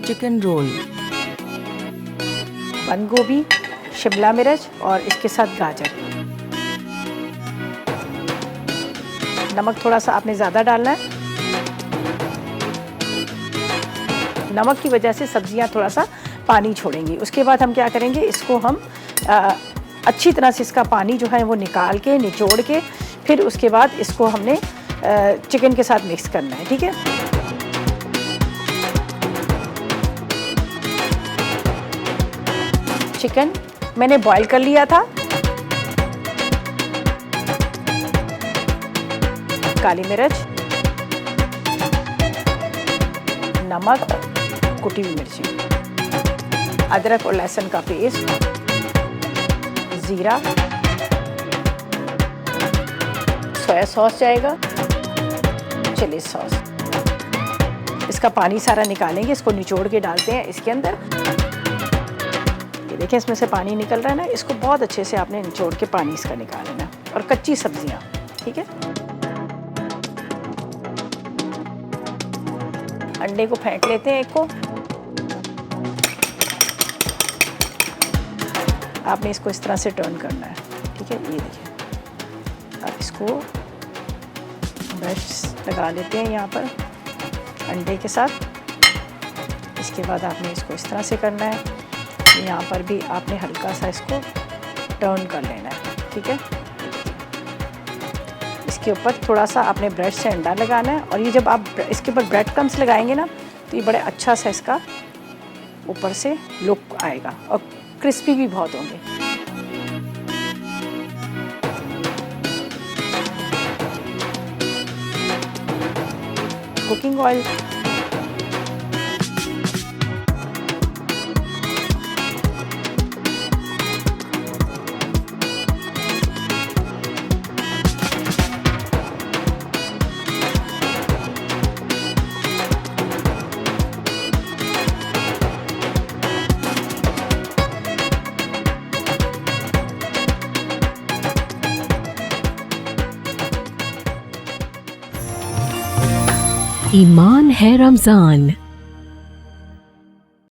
Chicken roll, बंद गोभी, शिमला मिर्च और इसके साथ गाजर। नमक थोड़ा सा आपने ज़्यादा डालना है। नमक की वजह से सब्जियां थोड़ा सा पानी छोड़ेंगी। उसके बाद हम क्या करेंगे, इसको हम अच्छी तरह से इसका पानी जो है वो निकाल के, निचोड़ के, फिर उसके बाद इसको हमने चिकन के साथ मिक्स करना है। ठीक है, चिकन मैंने बॉईल कर लिया था। काली मिर्च, नमक, कुटी हुई मिर्ची, अदरक और लहसुन का पेस्ट, जीरा, सोया सॉस जाएगा, चिली सॉस। इसका पानी सारा निकालेंगे, इसको निचोड़ के डालते हैं इसके अंदर। ये देखिए इसमें से पानी निकल रहा है ना, इसको बहुत अच्छे से आपने निचोड़ के पानी इसका निकाल लेना। और कच्ची सब्जियां, ठीक है। अंडे को फेंट लेते हैं एक को। आपने इसको इस तरह से टर्न करना है, ठीक है। ये देखिए, अब इसको ब्रश लगा लेते हैं यहाँ पर अंडे के साथ। इसके बाद आपने इसको इस तरह से करना है, यहाँ पर भी आपने हल्का सा इसको टर्न कर लेना है, ठीक है। इसके ऊपर थोड़ा सा आपने ब्रश से अंडा लगाना है, और ये जब आप इसके ऊपर ब्रेड क्रम्स लगाएंगे ना, तो ये बड़े अच्छा सा इसका ऊपर से लुक आएगा, और क्रिस्पी भी बहुत होंगे। कुकिंग ऑयल, ईमान है रमजान।